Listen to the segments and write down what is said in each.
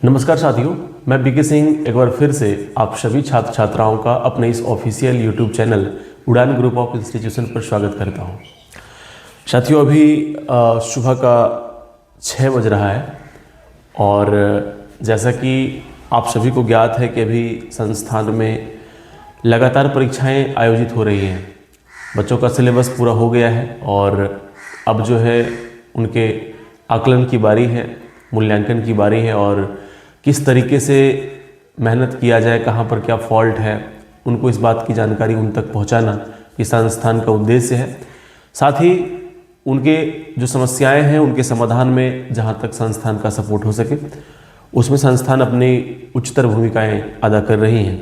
नमस्कार साथियों, मैं बीके सिंह एक बार फिर से आप सभी छात्र छात्राओं का अपने इस ऑफिशियल यूट्यूब चैनल उड़ान ग्रुप ऑफ इंस्टीट्यूशन पर स्वागत करता हूं। साथियों, अभी सुबह का 6 बज रहा है और जैसा कि आप सभी को ज्ञात है कि अभी संस्थान में लगातार परीक्षाएं आयोजित हो रही हैं। बच्चों का सिलेबस पूरा हो गया है और अब जो है उनके आकलन की बारी है, मूल्यांकन की बारी है और किस तरीके से मेहनत किया जाए, कहाँ पर क्या फॉल्ट है, उनको इस बात की जानकारी उन तक पहुँचाना ये संस्थान का उद्देश्य है। साथ ही उनके जो समस्याएं हैं उनके समाधान में जहाँ तक संस्थान का सपोर्ट हो सके उसमें संस्थान अपनी उच्चतर भूमिकाएं अदा कर रही हैं।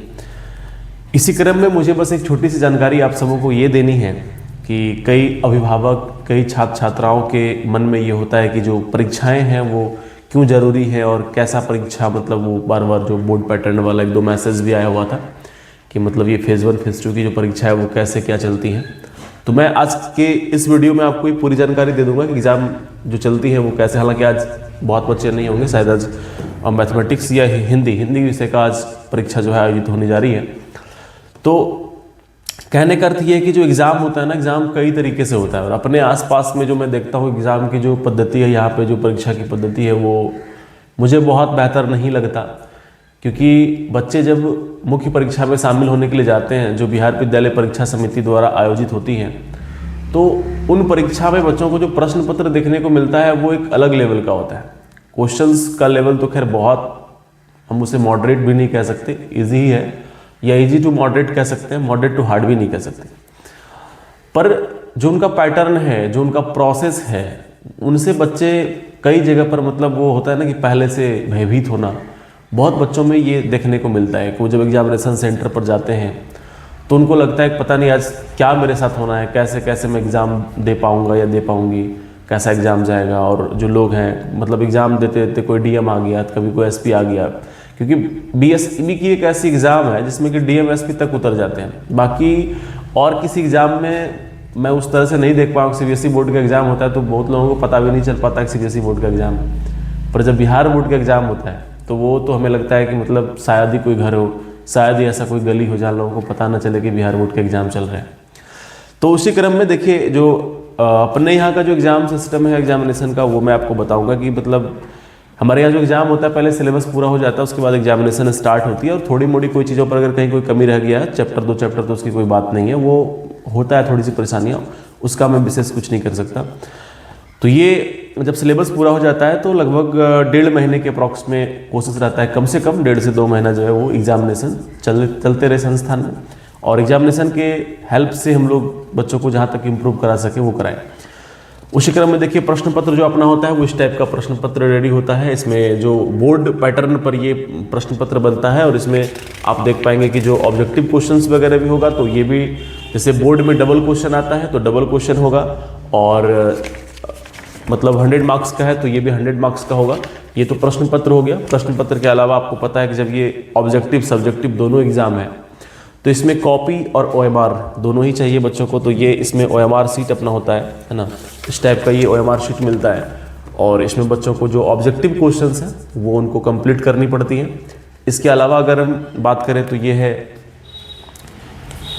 इसी क्रम में मुझे बस एक छोटी सी जानकारी आप सबों को ये देनी है कि कई अभिभावक, कई छात्र छात्राओं के मन में ये होता है कि जो परीक्षाएं हैं वो क्यों ज़रूरी है और कैसा परीक्षा, मतलब वो बार बार जो बोर्ड पैटर्न वाला 1-2 मैसेज भी आया हुआ था कि मतलब ये फेज़ 1 फेज़ 2 की जो परीक्षा है वो कैसे क्या चलती है। तो मैं आज के इस वीडियो में आपको ये पूरी जानकारी दे दूंगा कि एग्ज़ाम जो चलती है वो कैसे। हालांकि आज बहुत बच्चे नहीं होंगे, शायद आज मैथमेटिक्स या हिंदी विषय का आज परीक्षा जो है आयोजित होने जा रही है। तो कहने का अर्थ ये है कि जो एग्ज़ाम होता है ना, एग्ज़ाम कई तरीके से होता है और अपने आसपास में जो मैं देखता हूँ एग्ज़ाम की जो पद्धति है, यहाँ पे जो परीक्षा की पद्धति है वो मुझे बहुत बेहतर नहीं लगता। क्योंकि बच्चे जब मुख्य परीक्षा में शामिल होने के लिए जाते हैं जो बिहार विद्यालय परीक्षा समिति द्वारा आयोजित होती हैं, तो उन परीक्षा में बच्चों को जो प्रश्न पत्र देखने को मिलता है वो एक अलग लेवल का होता है। क्वेश्चंस का लेवल तो खैर बहुत, हम उसे मॉडरेट भी नहीं कह सकते, ईजी ही है, या इजी टू मॉडरेट कह सकते हैं, मॉडरेट टू हार्ड भी नहीं कह सकते। पर जो उनका पैटर्न है, जो उनका प्रोसेस है, उनसे बच्चे कई जगह पर मतलब वो होता है ना कि पहले से भयभीत होना, बहुत बच्चों में ये देखने को मिलता है कि वो जब एग्जामिनेशन सेंटर पर जाते हैं तो उनको लगता है पता नहीं आज क्या मेरे साथ होना है, कैसे कैसे मैं एग्ज़ाम दे पाऊँगा या दे पाऊँगी, कैसा एग्ज़ाम जाएगा। और जो लोग हैं मतलब एग्ज़ाम देते देते कोई डीएम आ गया, कभी कोई एसपी आ गया, क्योंकि बीएसईबी की एक ऐसी एग्ज़ाम है जिसमें कि डीएम एसपी तक उतर जाते हैं। बाकी और किसी एग्ज़ाम में मैं उस तरह से नहीं देख पाऊँ। सीबीएसई बोर्ड का एग्ज़ाम होता है तो बहुत लोगों को पता भी नहीं चल पाता कि सीबीएसई बोर्ड का एग्ज़ाम है। पर जब बिहार बोर्ड का एग्ज़ाम होता है तो वो तो हमें लगता है कि मतलब शायद ही कोई घर हो, शायद ही ऐसा कोई गली हो जहाँ लोगों को पता ना चले कि बिहार बोर्ड का एग्ज़ाम चल रहा है। तो उसी क्रम में देखिए जो अपने यहाँ का जो एग्ज़ाम सिस्टम है एग्जामिनेशन का, वो मैं आपको बताऊँगा कि मतलब हमारे यहाँ जो एग्ज़ाम होता है पहले सिलेबस पूरा हो जाता है, उसके बाद एग्जामिनेशन स्टार्ट होती है और थोड़ी मोड़ी कोई चीज़ों पर अगर कहीं कोई कमी रह गया है, चैप्टर 2 चैप्टर तो उसकी कोई बात नहीं है, वो होता है थोड़ी सी परेशानियाँ, उसका मैं विशेष कुछ नहीं कर सकता। तो ये जब सिलेबस पूरा हो जाता है तो लगभग 1.5 महीने के अप्रॉक्स में कोशिश रहता है कम से कम 1.5 से 2 महीना जो है वो एग्जामिनेशन चलते रहे संस्थान में, और एग्जामिनेशन के हेल्प से हम लोग बच्चों को जहाँ तक इम्प्रूव करा सके वो कराएं। उसी क्रम में देखिए प्रश्न पत्र जो अपना होता है वो इस टाइप का प्रश्न पत्र रेडी होता है। इसमें जो बोर्ड पैटर्न पर ये प्रश्न पत्र बनता है और इसमें आप देख पाएंगे कि जो ऑब्जेक्टिव क्वेश्चंस वगैरह भी होगा तो ये भी, जैसे बोर्ड में डबल क्वेश्चन आता है तो डबल क्वेश्चन होगा, और मतलब 100 मार्क्स का है तो ये भी 100 मार्क्स का होगा। ये तो प्रश्न पत्र हो गया। प्रश्न पत्र के अलावा आपको पता है कि जब ये ऑब्जेक्टिव सब्जेक्टिव दोनों एग्जाम है तो इसमें कॉपी और OMR दोनों ही चाहिए बच्चों को। तो ये इसमें OMR शीट अपना होता है ना, इस टाइप का ये OMR शीट मिलता है और इसमें बच्चों को जो ऑब्जेक्टिव क्वेश्चंस हैं वो उनको कंप्लीट करनी पड़ती हैं। इसके अलावा अगर हम बात करें तो ये है,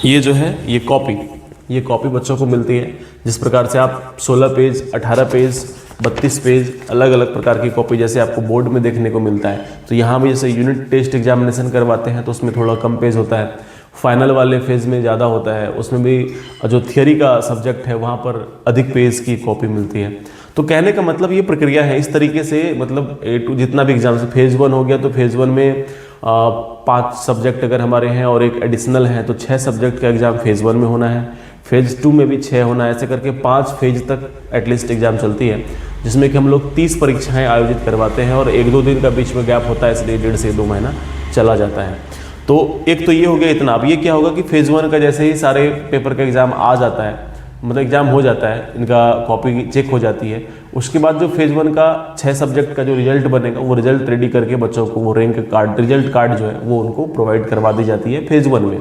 ये जो है ये कॉपी बच्चों को मिलती है। जिस प्रकार से आप 16 पेज, 18 पेज, 32 पेज अलग अलग प्रकार की कॉपी जैसे आपको बोर्ड में देखने को मिलता है, तो यहाँ भी जैसे यूनिट टेस्ट एग्जामिनेशन करवाते हैं तो उसमें थोड़ा कम पेज होता है, फाइनल वाले फेज़ में ज़्यादा होता है, उसमें भी जो थियरी का सब्जेक्ट है वहाँ पर अधिक पेज की कॉपी मिलती है। तो कहने का मतलब ये प्रक्रिया है इस तरीके से, मतलब A2 जितना भी एग्जाम से फेज़ 1 हो गया तो फेज़ 1 में 5 सब्जेक्ट अगर हमारे हैं और एक एडिशनल है तो 6 सब्जेक्ट का एग्ज़ाम फेज़ 1 में होना है, फेज़ 2 में भी 6 होना है, ऐसे करके 5 फेज तक एटलीस्ट एग्जाम चलती है, जिसमें कि हम लोग 30 परीक्षाएँ आयोजित करवाते हैं और 1-2 दिन का बीच में गैप होता है, इसलिए 1.5 से 2 महीना चला जाता है। तो एक तो ये हो गया इतना। अब ये क्या होगा कि फेज़ 1 का जैसे ही सारे पेपर का एग्ज़ाम आ जाता है, मतलब एग्ज़ाम हो जाता है, इनका कॉपी चेक हो जाती है, उसके बाद जो फेज़ 1 का 6 सब्जेक्ट का जो रिजल्ट बनेगा वो रिजल्ट रेडी करके बच्चों को वो रैंक कार्ड, रिजल्ट कार्ड जो है वो उनको प्रोवाइड करवा दी जाती है फेज़ 1 में।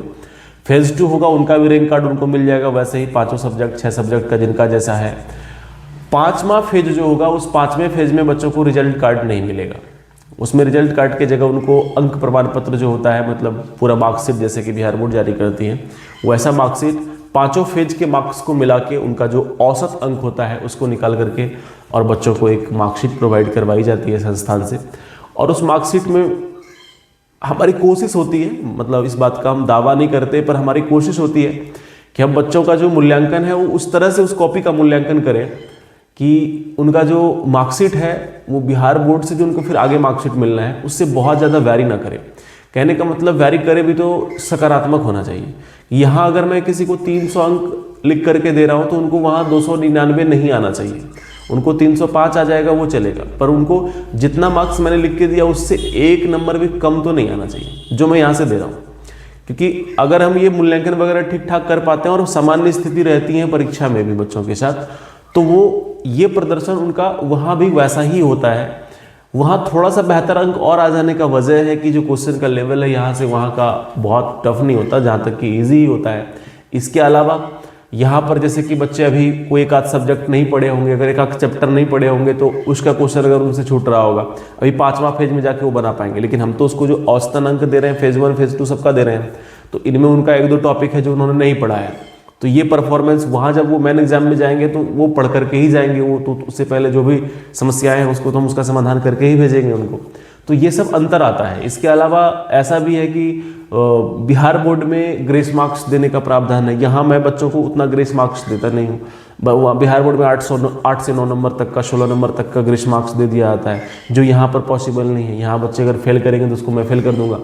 फेज़ 2 होगा, उनका भी रैंक कार्ड उनको मिल जाएगा, वैसे ही 5 सब्जेक्ट 6 सब्जेक्ट का जिनका जैसा है। 5वां फेज जो होगा उस 5वें फेज में बच्चों को रिजल्ट कार्ड नहीं मिलेगा, उसमें रिजल्ट कार्ड की जगह उनको अंक प्रमाण पत्र जो होता है, मतलब पूरा मार्कशीट जैसे कि बिहार बोर्ड जारी करती है, वैसा मार्कशीट 5 फेज के मार्क्स को मिला के उनका जो औसत अंक होता है उसको निकाल करके और बच्चों को एक मार्कशीट प्रोवाइड करवाई जाती है संस्थान से। और उस मार्कशीट में हमारी कोशिश होती है, मतलब इस बात का हम दावा नहीं करते, पर हमारी कोशिश होती है कि हम बच्चों का जो मूल्यांकन है वो उस तरह से उस कॉपी का मूल्यांकन करें कि उनका जो मार्कशीट है वो बिहार बोर्ड से जो उनको फिर आगे मार्कशीट मिलना है उससे बहुत ज़्यादा वैरी ना करे। कहने का मतलब वैरी करे भी तो सकारात्मक होना चाहिए। यहाँ अगर मैं किसी को 300 अंक लिख करके दे रहा हूँ तो उनको वहाँ 299 नहीं आना चाहिए, उनको 305 आ जाएगा वो चलेगा, पर उनको जितना मार्क्स मैंने लिख के दिया उससे 1 नंबर भी कम तो नहीं आना चाहिए जो मैं यहाँ से दे रहा हूँ। क्योंकि अगर हम ये मूल्यांकन वगैरह ठीक ठाक कर पाते हैं और सामान्य स्थिति रहती है परीक्षा में भी बच्चों के साथ, तो वो ये प्रदर्शन उनका वहाँ भी वैसा ही होता है। वहाँ थोड़ा सा बेहतर अंक और आ जाने का वजह है कि जो क्वेश्चन का लेवल है यहाँ से वहाँ का बहुत टफ नहीं होता, जहाँ तक कि ईजी ही होता है। इसके अलावा यहाँ पर जैसे कि बच्चे अभी कोई एक आध सब्जेक्ट नहीं पढ़े होंगे, अगर एक आध चैप्टर नहीं पढ़े होंगे तो उसका क्वेश्चन अगर उनसे छूट रहा होगा, अभी 5वां फेज में जाके वो बना पाएंगे, लेकिन हम तो उसको जो औसतन अंक दे रहे हैं फेज 1 फेज 2 सबका दे रहे हैं, तो इनमें उनका 1-2 टॉपिक है जो उन्होंने नहीं पढ़ा है। तो ये परफॉर्मेंस वहाँ जब वो मेन एग्जाम में जाएंगे तो वो पढ़ करके ही जाएंगे, वो तो उससे पहले जो भी समस्याएं हैं उसको तो हम उसका समाधान करके ही भेजेंगे उनको। तो ये सब अंतर आता है। इसके अलावा ऐसा भी है कि बिहार बोर्ड में ग्रेस मार्क्स देने का प्रावधान है, यहाँ मैं बच्चों को उतना ग्रेस मार्क्स देता नहीं हूँ। बिहार बोर्ड में 8 से 9 नंबर तक का 16 नंबर तक का ग्रेस मार्क्स दे दिया जाता है, जो यहाँ पर पॉसिबल नहीं है। यहाँ बच्चे अगर फेल करेंगे तो उसको मैं फेल कर दूंगा।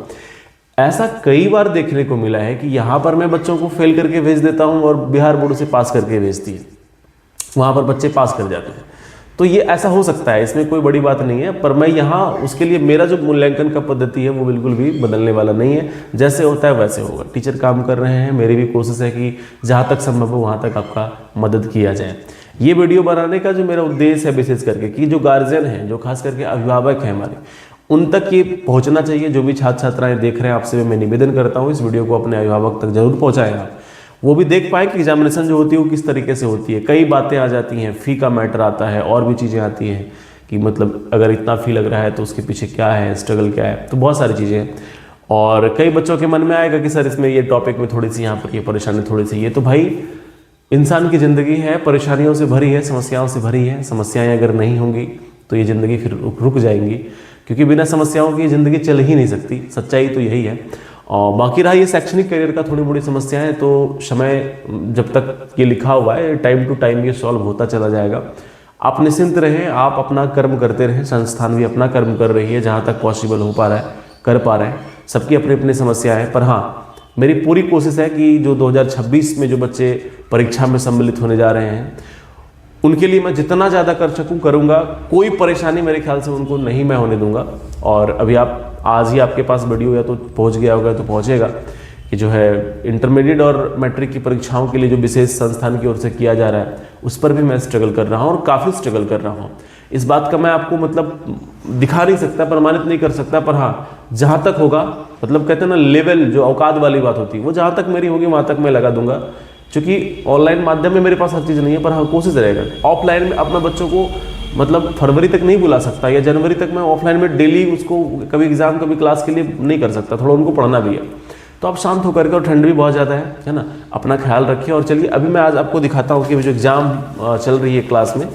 ऐसा कई बार देखने को मिला है कि यहाँ पर मैं बच्चों को फेल करके भेज देता हूँ और बिहार बोर्ड से पास करके भेजती है, वहाँ पर बच्चे पास कर जाते हैं। तो ये ऐसा हो सकता है, इसमें कोई बड़ी बात नहीं है, पर मैं यहाँ उसके लिए मेरा जो मूल्यांकन का पद्धति है वो बिल्कुल भी बदलने वाला नहीं है। जैसे होता है वैसे होगा। टीचर काम कर रहे हैं, मेरी भी कोशिश है कि जहाँ तक संभव हो वहाँ तक आपका मदद किया जाए। ये वीडियो बनाने का जो मेरा उद्देश्य है विशेष करके कि जो गार्जियन हैं, जो खास करके अभिभावक हैं हमारे, उन तक ये पहुंचना चाहिए। जो भी छात्र छात्राएं देख रहे हैं, आपसे मैं निवेदन करता हूं इस वीडियो को अपने अभिभावक तक जरूर पहुंचाएं आप, वो भी देख पाए कि एग्जामिनेशन जो होती है वो किस तरीके से होती है। कई बातें आ जाती हैं, फ़ी का मैटर आता है और भी चीज़ें आती हैं कि मतलब अगर इतना फ़ी लग रहा है तो उसके पीछे क्या है, स्ट्रगल क्या है, तो बहुत सारी चीज़ें हैं। और कई बच्चों के मन में आएगा कि सर इसमें ये टॉपिक में थोड़ी सी यहाँ पर ये परेशानी थोड़ी सी ये, तो भाई इंसान की ज़िंदगी है, परेशानियों से भरी है, समस्याओं से भरी है। समस्याएँ अगर नहीं होंगी तो ये ज़िंदगी फिर रुक जाएंगी, क्योंकि बिना समस्याओं की ज़िंदगी चल ही नहीं सकती। सच्चाई तो यही है। और बाकी रहा ये शैक्षणिक करियर का थोड़ी बड़ी समस्या है, तो समय जब तक ये लिखा हुआ है टाइम टू टाइम ये सॉल्व होता चला जाएगा। आप निश्चिंत रहें, आप अपना कर्म करते रहें, संस्थान भी अपना कर्म कर रही है, जहाँ तक पॉसिबल हो पा रहा है कर पा रहे हैं। सबकी अपनी अपनी समस्या है, पर हाँ मेरी पूरी कोशिश है कि जो 2026 में जो बच्चे परीक्षा में सम्मिलित होने जा रहे हैं उनके लिए मैं जितना ज़्यादा कर सकूं करूंगा। कोई परेशानी मेरे ख्याल से उनको नहीं मैं होने दूंगा। और अभी आप आज ही आपके पास वीडियो या तो पहुंच गया होगा तो पहुंचेगा कि जो है इंटरमीडिएट और मैट्रिक की परीक्षाओं के लिए जो विशेष संस्थान की ओर से किया जा रहा है उस पर भी मैं स्ट्रगल कर रहा हूँ और काफ़ी स्ट्रगल कर रहा हूँ। इस बात का मैं आपको मतलब दिखा नहीं सकता, प्रमाणित नहीं कर सकता, पर हाँ जहाँ तक होगा, मतलब कहते हैं ना लेवल जो औकात वाली बात होती है, वो जहाँ तक मेरी होगी वहाँ तक मैं लगा दूंगा। क्योंकि ऑनलाइन माध्यम में मेरे पास हर चीज़ नहीं है, पर हाँ कोशिश रहेगा। ऑफलाइन में अपना बच्चों को मतलब फरवरी तक नहीं बुला सकता या जनवरी तक मैं ऑफलाइन में डेली उसको कभी एग्जाम कभी क्लास के लिए नहीं कर सकता, थोड़ा उनको पढ़ना भी है। तो आप शांत होकर के, और ठंड भी बहुत ज़्यादा है ना, अपना ख्याल रखिए। और चलिए अभी मैं आज आपको दिखाता हूँ कि जो एग्ज़ाम चल रही है क्लास में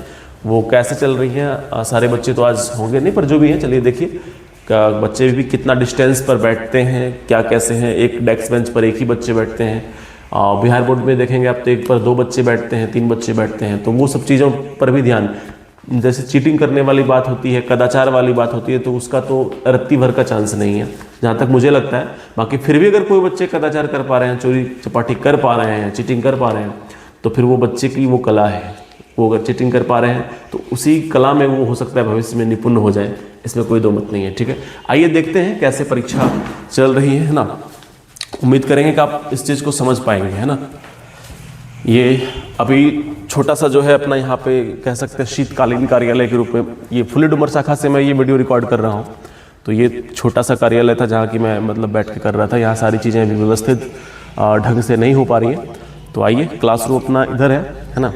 वो कैसे चल रही है। सारे बच्चे तो आज होंगे नहीं, पर जो भी हैं चलिए देखिए बच्चे भी कितना डिस्टेंस पर बैठते हैं, क्या कैसे हैं। एक डेस्क बेंच पर एक ही बच्चे बैठते हैं। बिहार बोर्ड में देखेंगे आप तो एक पर 2 बच्चे बैठते हैं, 3 बच्चे बैठते हैं। तो वो सब चीज़ों पर भी ध्यान, जैसे चीटिंग करने वाली बात होती है, कदाचार वाली बात होती है, तो उसका तो रत्ती भर का चांस नहीं है जहाँ तक मुझे लगता है। बाकी फिर भी अगर कोई बच्चे कदाचार कर पा रहे हैं, चोरी चपाटी कर पा रहे हैं, चीटिंग कर पा रहे हैं, तो फिर वो बच्चे की वो कला है। वो अगर चीटिंग कर पा रहे हैं तो उसी कला में वो हो सकता है भविष्य में निपुण हो जाए, इसमें कोई दो मत नहीं है। ठीक है, आइए देखते हैं कैसे परीक्षा चल रही है ना। उम्मीद करेंगे कि आप इस चीज़ को समझ पाएंगे, है ना। ये अभी छोटा सा जो है अपना यहाँ पे कह सकते हैं शीतकालीन कार्यालय के रूप में, ये फुली डुमर शाखा से मैं ये वीडियो रिकॉर्ड कर रहा हूँ। तो ये छोटा सा कार्यालय था जहाँ की मैं मतलब बैठ के कर रहा था। यहाँ सारी चीज़ें अभी व्यवस्थित ढंग से नहीं हो पा रही हैं। तो आइए, क्लासरूम अपना इधर है ना।